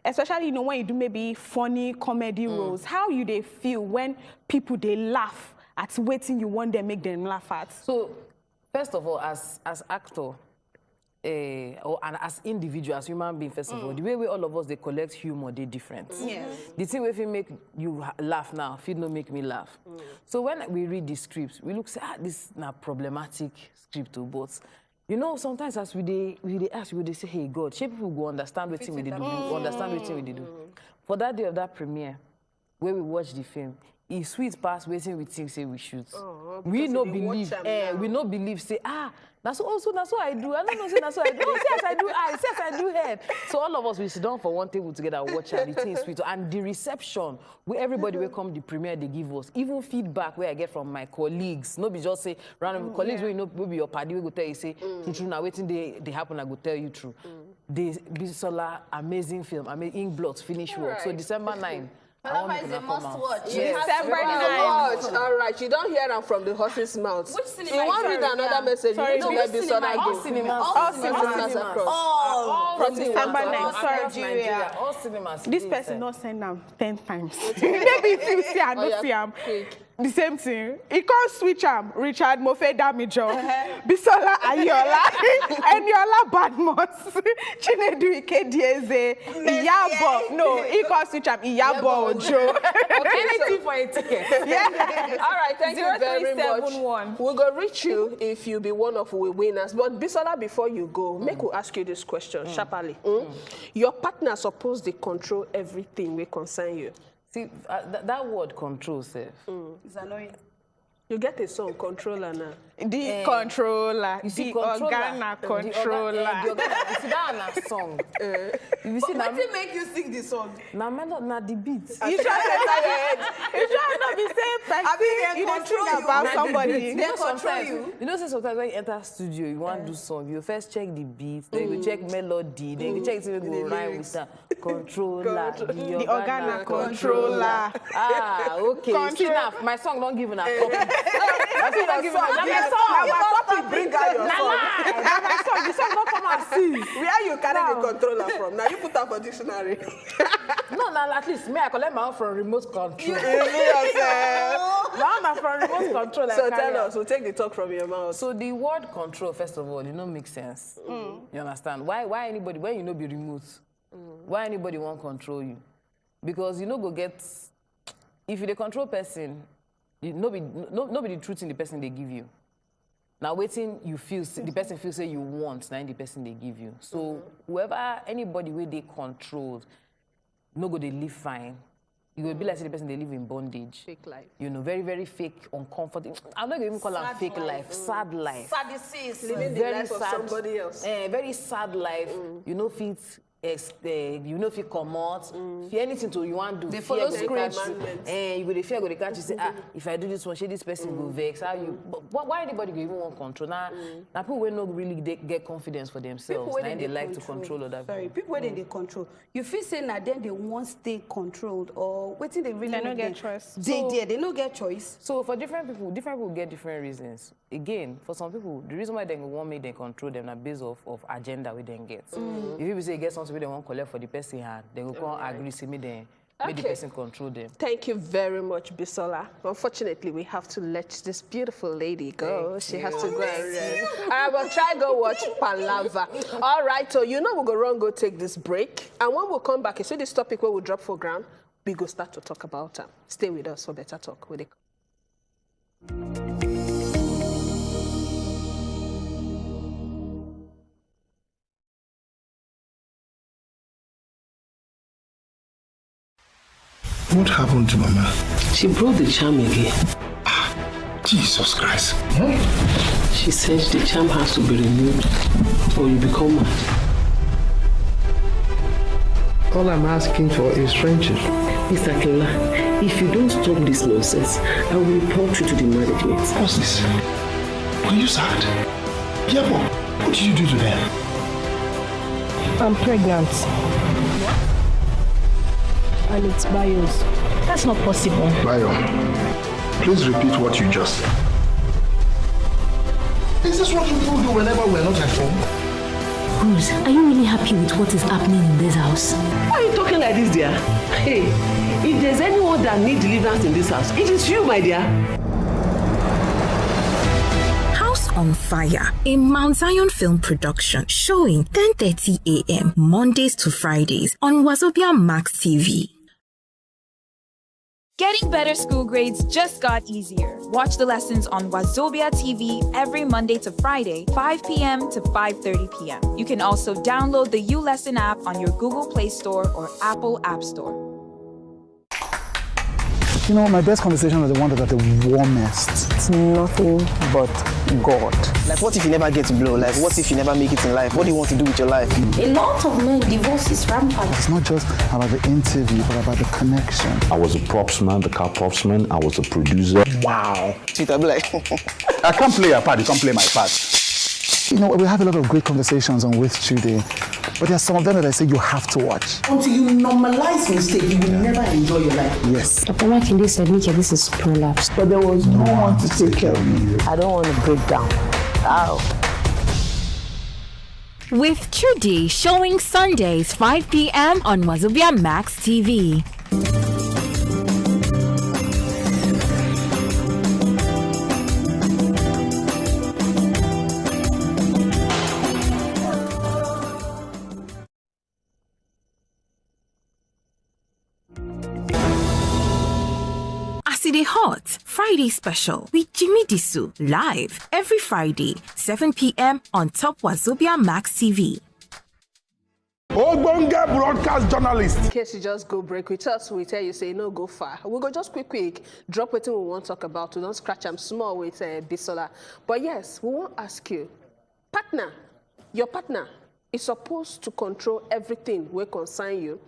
Speaker 8: especially, you know, when you do maybe funny comedy roles, how you they feel when people they laugh at waiting you want them make them laugh at?
Speaker 2: So first of all, as actor, and as individuals, as human beings, first of all, the way we all of us they collect humor, they different. The thing if we make you laugh now, if it not make me laugh. So when we read the scripts, we look say, this is not problematic script, but you know, sometimes as we ask, they say, hey God, shape people go understand what we do, understand what we do. For that day of that premiere, where we watch the film, it's sweet past waiting we think say we shoot. We no believe, we no believe say that's what I do. I don't know say that's what I do. Oh, yes, I do head. So all of us we sit down for one table together, watch the thing sweet. And the reception where everybody will come the premiere they give us, even feedback where I get from my colleagues. No be just say random colleagues where you know will be your party, we go tell you say true now waiting they happen, I go tell you true. They Bisola amazing film, amazing blood finish work. So December 9.
Speaker 1: Otherwise, they must watch.
Speaker 2: Yes.
Speaker 1: December 9. All right, you don't hear them from the horse's mouth.
Speaker 3: Which cinema?
Speaker 1: You want to read another message?
Speaker 3: Sorry,
Speaker 1: you need to be
Speaker 2: all cinemas.
Speaker 3: All cinemas across.
Speaker 8: All
Speaker 3: from
Speaker 8: December 9th.
Speaker 2: Nigeria. All cinemas.
Speaker 8: This person not send them 10 times. Maybe if you see I don't see him. The same thing. He can't switch him. Richard Mofe Damijo, Bisola Ayola, Eniola Badmos, Chinedu Ike Dieze, Iyabo. No, he can't switch him. Iyabo Ojo.
Speaker 2: Anything for a ticket.
Speaker 1: Yeah. All right, thank you very much. We're going to reach you if you be one of the winners. But Bisola, before you go, make we ask you this question, sharply. Your partner supposed to control everything we concern you.
Speaker 2: See, that word control, sir.
Speaker 3: It's annoying.
Speaker 1: You get a song, controller now.
Speaker 8: The controller.
Speaker 2: You see,
Speaker 8: the organa controller.
Speaker 2: You see that a song. You see
Speaker 3: what did make you sing this song?
Speaker 2: Now, the beat.
Speaker 8: You should not be saying person. You don't think about somebody.
Speaker 3: They control you.
Speaker 2: You know, sometimes when you enter studio, you want to do song. You first check the beat, then you check melody, then you check if you go rhyme with that. Controller.
Speaker 8: The organa controller.
Speaker 2: Okay. See now, my song don't give enough copy.
Speaker 1: My song. Bring out your song.
Speaker 2: My song. The song don't come and see.
Speaker 1: Where you carry the controller from? Now you put that for dictionary.
Speaker 2: No, at least me, I collect my own from remote control.
Speaker 1: You yourself.
Speaker 2: My own from remote control.
Speaker 1: So tell us, we'll take the talk from your mouth.
Speaker 2: So the word control, first of all, you know, makes sense. You understand? Why anybody, when you know be remote, why anybody won't control you? Because you know go get, if you the control person, nobody truth in the person they give you. Now waiting, you feel the person feels say you want, now the person they give you. So whoever, anybody where they controlled, no go they live fine. You will be like the person they live in bondage.
Speaker 1: Fake life.
Speaker 2: You know, very, very fake, uncomfortable. I'm not even call them fake life. Sad life.
Speaker 3: Sad disease.
Speaker 1: Living the life of somebody else.
Speaker 2: Very sad life. You know, fit. You know if you come out, if anything to you want to do,
Speaker 3: they follow script.
Speaker 2: You go the fear go the catch you say if I do this one, this person go vex. How you? But why anybody go even want control? Now people will not really get confidence for themselves. Now they like to control other people.
Speaker 3: Sorry, people where they control. You feel saying that then they won't stay controlled or waiting they really
Speaker 8: they don't get choice.
Speaker 3: They don't get choice.
Speaker 2: So for different people get different reasons. Again, for some people, the reason why they want me they control them are based of agenda we then get. If people say get something they won't collect for the person hand, they will come agree see me then. Make the person control them.
Speaker 1: Thank you very much, Bisola. Unfortunately, we have to let this beautiful lady go. She has to go and rest. All right, but try go watch Palava. All right, so you know we'll go take this break. And when we come back, you see this topic where we drop for ground, we go start to talk about them. Stay with us for better talk with it.
Speaker 22: What happened to Mama?
Speaker 4: She broke the charm again.
Speaker 22: Jesus Christ.
Speaker 4: She said the charm has to be removed or you become mad.
Speaker 22: All I'm asking for is friendship.
Speaker 4: Mr. Kela, if you don't stop this nonsense, I will report you to the management.
Speaker 22: What's this? Are you sad? Yeah, but what did you do to them?
Speaker 9: I'm pregnant.
Speaker 4: What?
Speaker 9: And it's Bayo's. That's not possible.
Speaker 22: Bayo, please repeat what you just said. Is this what people do whenever we're not at home?
Speaker 9: Rose, are you really happy with what is happening in this house?
Speaker 4: Why are you talking like this, dear? Hey, if there's anyone that needs deliverance in this house, it is you, my dear.
Speaker 7: House on Fire, a Mount Zion film production showing 10:30 a.m. Mondays to Fridays on wazobiamax TV.
Speaker 13: Getting better school grades just got easier. Watch the lessons on Wazobia TV every Monday to Friday, 5 p.m. to 5:30 p.m. You can also download the U-Lesson app on your Google Play Store or Apple App Store.
Speaker 14: You know, my best conversation was the one that are the warmest.
Speaker 25: It's nothing but God. Like, what if you never get to blow? Like, what if you never make it in life? What do you want to do with your life?
Speaker 17: A lot of men, divorce is rampant.
Speaker 14: It's not just about the interview, but about the connection.
Speaker 19: I was a props man, the car props man. I was a producer.
Speaker 25: Wow. Sweet, I'll be like...
Speaker 14: I can't play your part, you can't play my part. You know, we have a lot of great conversations on With Today, but there are some of them that I say you have to watch.
Speaker 21: Until you normalize mistake, you will never enjoy your life.
Speaker 14: Yes.
Speaker 9: Papa Makinde said, Nikki, this is prolapse.
Speaker 14: But there was no one to take care of me.
Speaker 9: I don't want to break down. Ow.
Speaker 7: With Trudy showing Sundays 5 p.m. on wazobiamax TV. Hot Friday special with Jimmy Disu live every Friday 7 p.m. on top wazobiamax TV.
Speaker 5: Ogbonge broadcast journalist.
Speaker 1: In case you just go break with us, we tell you say no go far. We go just quick drop what we want to talk about. We don't scratch them small with Bisola. But yes, we want to ask you, your partner is supposed to control everything we concern you.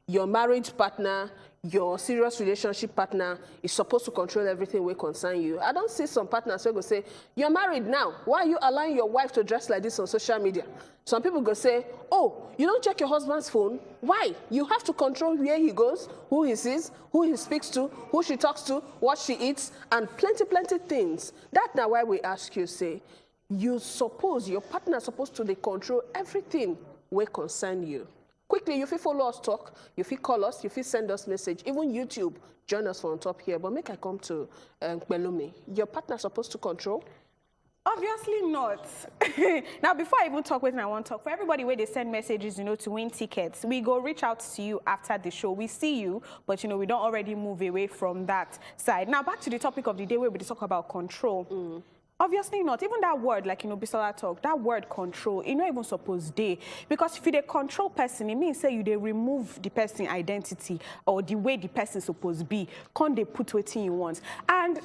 Speaker 1: Your marriage partner, your serious relationship partner is supposed to control everything we concern you. I don't see some partners who go say, you're married now. Why are you allowing your wife to dress like this on social media? Some people go say, oh, you don't check your husband's phone. Why? You have to control where he goes, who he sees, who he speaks to, who she talks to, what she eats, and plenty things. That's now why we ask you, say, you suppose your partner is supposed to control everything we concern you. Quickly, you fit follow us talk, you fit call us, you fit send us message, even YouTube, join us from top here. But make I come to Pelumi. Your partner supposed to control?
Speaker 8: Obviously not. Now, before I even talk with I want to talk, for everybody where they send messages, to win tickets, we go reach out to you after the show. We see you, but, we don't already move away from that side. Now, back to the topic of the day where we talk about control. Obviously not. Even that word, like, Bisola talk, that word control, it's not even supposed to. Because if you control person, it means say you remove the person identity or the way the person supposed to be. Can't they put what you want? And,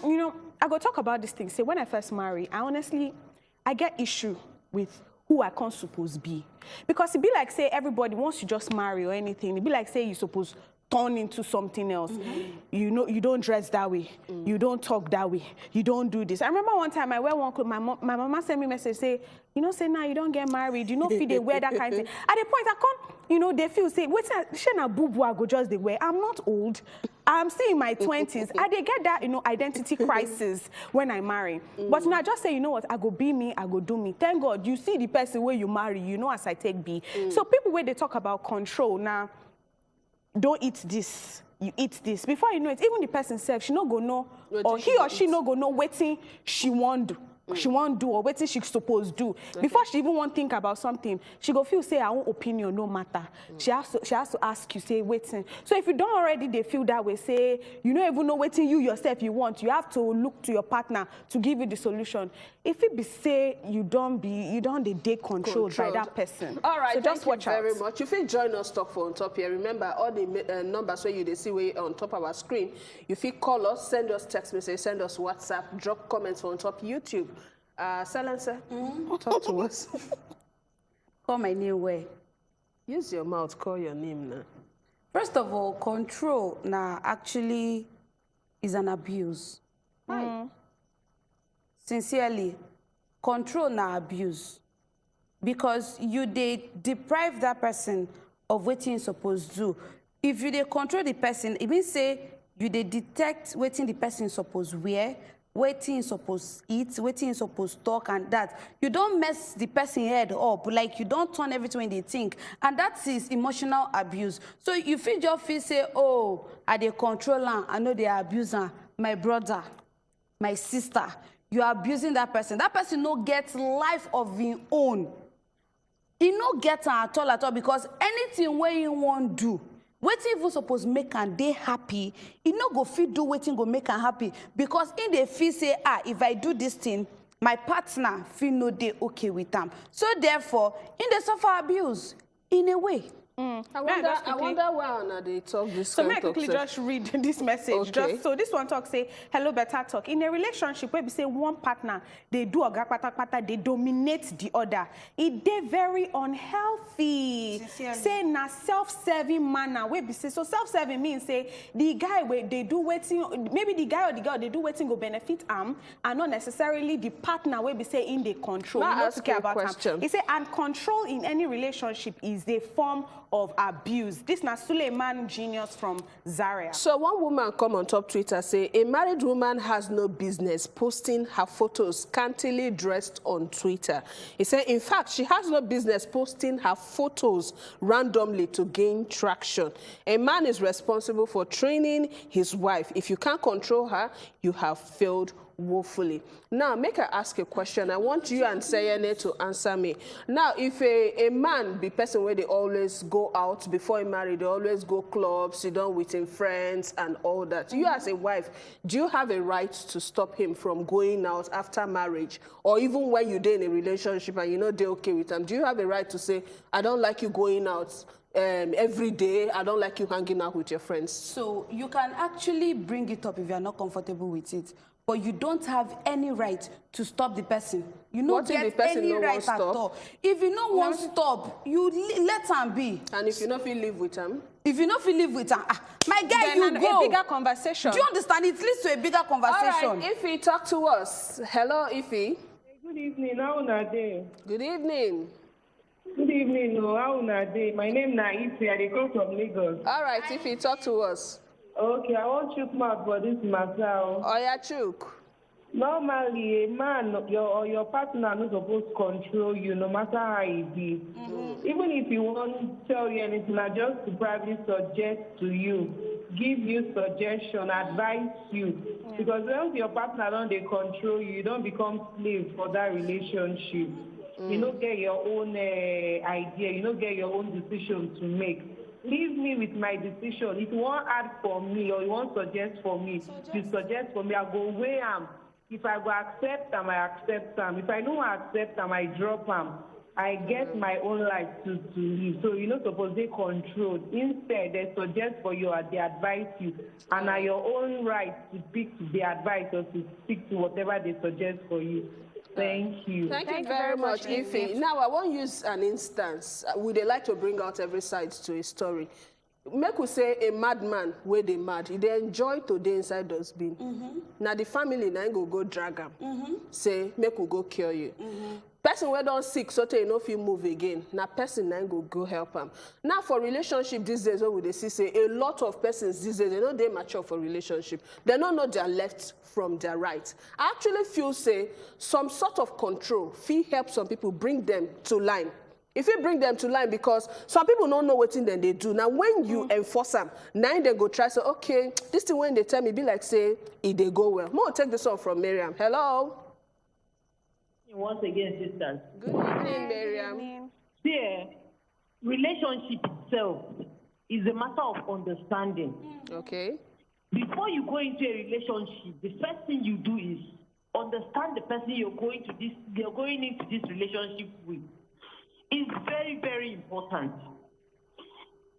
Speaker 8: I go talk about this thing. Say, when I first marry, I get issue with who I can't supposed to be. Because it be like, say, everybody, once you just marry or anything, it be like, say, you supposed turn into something else. You don't dress that way. You don't talk that way. You don't do this. I remember one time I wear one clothes, my mama sent me a message, say, say now you don't get married, feel they wear that kind of thing. At the point I can't, they feel, say, wait, Shena Bubu, I go just they wear. I'm not old. I'm still in my 20s. I they get that, identity crisis when I marry. But now I just say, you know what, I go be me, I go do me. Thank God, you see the person where you marry, as I take be. So people where they talk about control now, don't eat this, you eat this. Before you know it, even the person self, she no go know, or he or she no go know waiting she want do. she won't do or wetin she suppose do. Before she even won't think about something, she go feel say her own opinion no matter. She has to ask you, say waiting. So if you don't already they feel that way, say you don't even know waiting you yourself you want, you have to look to your partner to give you the solution. If it be say you don't dey controlled by that person.
Speaker 1: All right,
Speaker 8: so just watch out.
Speaker 1: Very much. You feel join us talk for on top here. Remember all the numbers where you see way on top of our screen. You feel call us, send us text message, send us WhatsApp, drop comments on top YouTube. Silencer, talk to us.
Speaker 3: Call my name where?
Speaker 1: Use your mouth, call your name now.
Speaker 3: First of all, control now actually is an abuse.
Speaker 1: Why?
Speaker 3: Sincerely, control now abuse. Because you deprive that person of what you're supposed to do. If you control the person, it means say you detect what the person is supposed to wear, what he's supposed to eat, what he's supposed to talk, and that. You don't mess the person head up, like you don't turn everything when they think. And that is emotional abuse. So you just feel say, oh, I dey control her, I know they abuse her, my brother, my sister. You are abusing that person. That person no get life of his own. He no get her at all, because anything where you want to do, wetin even suppose make am dey happy, e no go fit do wetin go make am happy, because in dey feel say if I do this thing, my partner feel no dey okay with am. So therefore, in dey suffer abuse in a way.
Speaker 1: I wonder why they talk this.
Speaker 8: So may I quickly just read this message.
Speaker 1: Okay.
Speaker 8: So this one talk say, hello, better talk. In a relationship where we say one partner, they do oga pata, they dominate the other. They very unhealthy. Sincerely. Say na self-serving manner. Where we say so self-serving means say the guy where they do waiting, maybe the guy or the girl they do waiting go benefit and not necessarily the partner where we say in the control.
Speaker 1: Now ask
Speaker 8: care
Speaker 1: a
Speaker 8: about
Speaker 1: question.
Speaker 8: He say and control in any relationship is a form of abuse. This na Suleiman Genius from Zaria.
Speaker 1: So one woman come on top Twitter say a married woman has no business posting her photos scantily dressed on Twitter. He said in fact she has no business posting her photos randomly to gain traction. A man is responsible for training his wife. If you can't control her, you have failed woefully. Now, make I ask a question. I want you and Sayene to answer me. Now, if a man be person where they always go out before he married, they always go clubs, sit down with him friends and all that. You as a wife, do you have a right to stop him from going out after marriage? Or even when you're in a relationship and you know they're okay with him, do you have a right to say, I don't like you going out every day, I don't like you hanging out with your friends? So
Speaker 3: you can actually bring it up if you're not comfortable with it. But you don't have any right to stop the person. You don't get any right at all. If you don't want to stop, you let him be.
Speaker 1: And if you don't feel live with him?
Speaker 3: If you don't feel live with him, my guy,
Speaker 8: then
Speaker 3: you go.
Speaker 8: A bigger conversation.
Speaker 3: Do you understand? It leads to a bigger conversation.
Speaker 1: All right, Ify, talk to us. Hello, Ify.
Speaker 23: Good evening. How are you?
Speaker 1: Good evening.
Speaker 23: Good evening. How are you? My name is Ify. I come from Lagos.
Speaker 1: All right, Ify, talk to us.
Speaker 23: Okay, I want chook mouth for this matter.
Speaker 1: Oh, yeah, chook.
Speaker 23: Normally, a man or your partner is supposed to control you, no matter how it be. Even if you won't tell you anything, I just to probably suggest to you, give you suggestion, advise you. Because once your partner don't they control you, you don't become slave for that relationship. You don't get your own idea, you don't get your own decision to make. Leave me with my decision. If you want add for me or you want suggest for me, you suggest for me, I go weigh am. If I go accept them, I accept them. If I don't accept them, I drop them. I get my own life to live. So you're not supposed to control. Instead, they suggest for you or they advise you. And are your own right to speak to the advice or to speak to whatever they suggest for you. Thank you.
Speaker 1: Thank you very much, Ify. Now, I want to use an instance. Would they like to bring out every side to a story? Make we say a madman where they mad. They enjoy today inside dustbin. Now the family now go drag them. Say, make we go cure you. Person where don't sick, so they know if you move again. Now person now go help them. Now for relationship these days, what would they say? A lot of persons these days, they know they mature for relationship. They don't know their left from their right. I actually feel say some sort of control fee help some people bring them to line. If you bring them to line, because some people don't know what thing then they do. Now, when you enforce them, now they go try, say, okay, this thing when they tell me, be like, say, it they go well. More take this one from Miriam. Hello?
Speaker 23: Once again, sisters.
Speaker 1: Good evening, Miriam.
Speaker 23: See, relationship itself is a matter of understanding.
Speaker 1: Okay.
Speaker 23: Before you go into a relationship, the first thing you do is understand the person you're going into this relationship with. It's very, very important.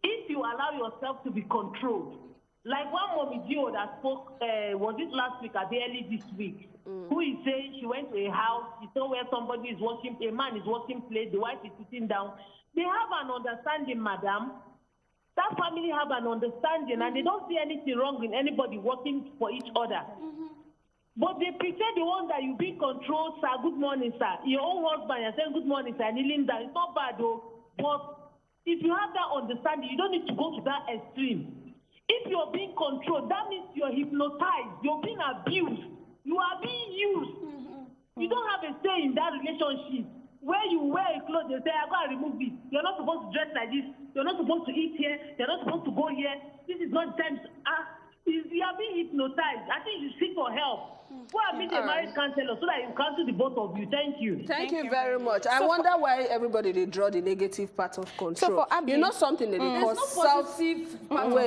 Speaker 23: If you allow yourself to be controlled, like one mommy Gio that spoke, was it last week or early this week, who is saying she went to a house, she saw where somebody is watching, a man is watching play, the wife is sitting down. They have an understanding, madam. That family have an understanding, and they don't see anything wrong in anybody working for each other. But they pretend the one that you be controlled, sir, good morning, sir. Your own husband, you're saying good morning, sir, kneeling down. It's not bad, though. But if you have that understanding, you don't need to go to that extreme. If you're being controlled, that means you're hypnotized, you're being abused, you are being used. You don't have a say in that relationship. Where you wear a clothes, they say, I gotta remove this. You're not supposed to dress like this. You're not supposed to eat here. You're not supposed to go here. This is not time to ask. You are being hypnotized. I think you seek for help. Go and meet a married counselor so that you cancel the both of you. Thank you.
Speaker 1: Thank you very much. I wonder why everybody they draw the negative part of control. So for Abby, you know something that they call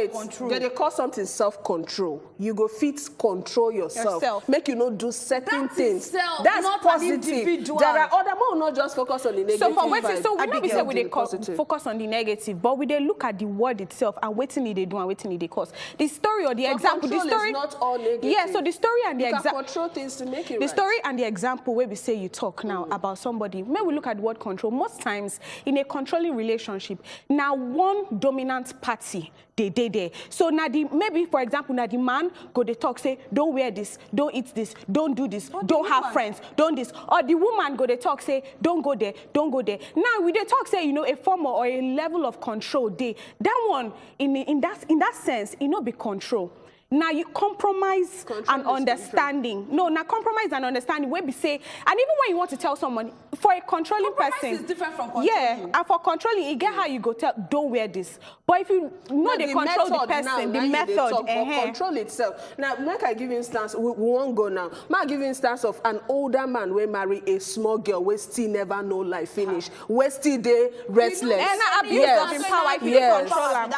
Speaker 1: control. They call something self-control. You go fit control yourself. Make you not do certain things. That's
Speaker 3: not
Speaker 1: positive. There are other more not just focus on the negative.
Speaker 8: So for waiting, so we know we say we focus on the negative, but we they look at the word itself and waiting they do and waiting they cause. The story or the example, the story
Speaker 1: is not all negative.
Speaker 8: Yeah, so the story and the example.
Speaker 1: Control things to make it
Speaker 8: the story and the example where we say you talk now about somebody. When we look at the word control, most times in a controlling relationship, now one dominant party they there. So now maybe for example now the man go they talk say don't wear this, don't eat this, don't do this, don't have friends, don't this. Or the woman go they talk say don't go there, don't go there. Now we they talk say a form or a level of control they that one in that sense be control. Now you compromise and understanding. No, now compromise and understanding where we say, and even when you want to tell someone, for a controlling person,
Speaker 3: is different from controlling.
Speaker 8: Yeah, and for controlling, you get how you go tell, don't wear this. But if you know they control the person, the method,
Speaker 1: control itself. Now, make I give instance, we won't go now. May give instance of an older man will marry a small girl, we still never know life finish, we still they restless.
Speaker 3: And that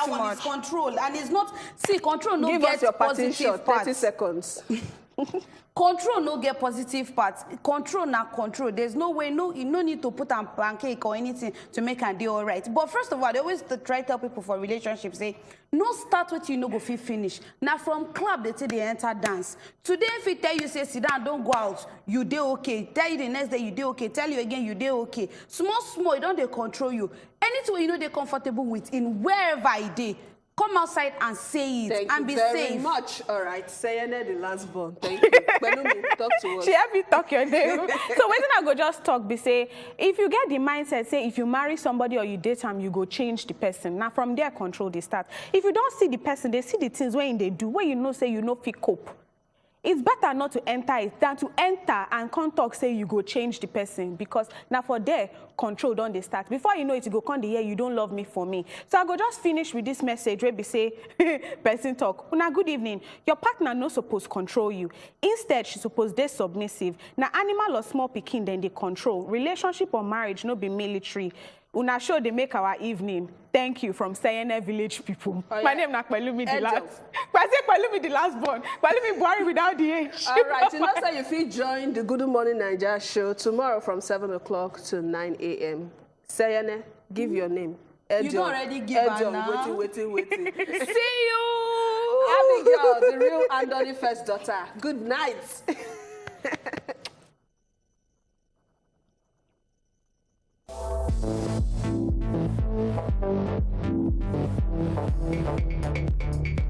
Speaker 3: one is control, and it's not control. No,
Speaker 1: give us your
Speaker 3: positive
Speaker 1: 30 seconds.
Speaker 3: Control no get positive parts. Control na control. There's no way, you no need to put on pancake or anything to make a deal all right. But first of all, they always try to tell people for relationships, say, no start with you no go finish. Now from club, they say they enter dance. Today, if it tell you, say, sit down, don't go out, you dey okay. Tell you the next day, you dey okay. Tell you again, you dey okay. Small, you don't they control you. Anything they're comfortable with in wherever I dey. Come outside and say it and be safe.
Speaker 1: Thank you very much. All right. Sayene the last born. Thank you. Talk to us.
Speaker 8: She help me talk your name. So when I go just talk, be say, if you get the mindset, say, if you marry somebody or you date them, you go change the person. Now from there, control they start. If you don't see the person, they see the things when they do, where say fit cope. It's better not to enter it than to enter and come talk, say you go change the person, because now for there, control don't they start. Before you know it, you go come the year, you don't love me for me. So I go just finish with this message where we say, person talk. Now good evening. Your partner no supposed control you. Instead, she supposed they submissive. Now animal or small pikin, then they control. Relationship or marriage no be military. Una show they make our evening. Thank you from Sayene village people. Oh, yeah. My name is Palumi the last. Palumi the last born. Palumi born without the age.
Speaker 1: All right. You know, so if you join the Good Morning Nigeria show tomorrow from 7 o'clock to 9 a.m. Sayene, give your name.
Speaker 3: Edion. You don't already give her now.
Speaker 1: Waiting. See you. Abigail, the real Andoni first daughter. Good night. Thank you.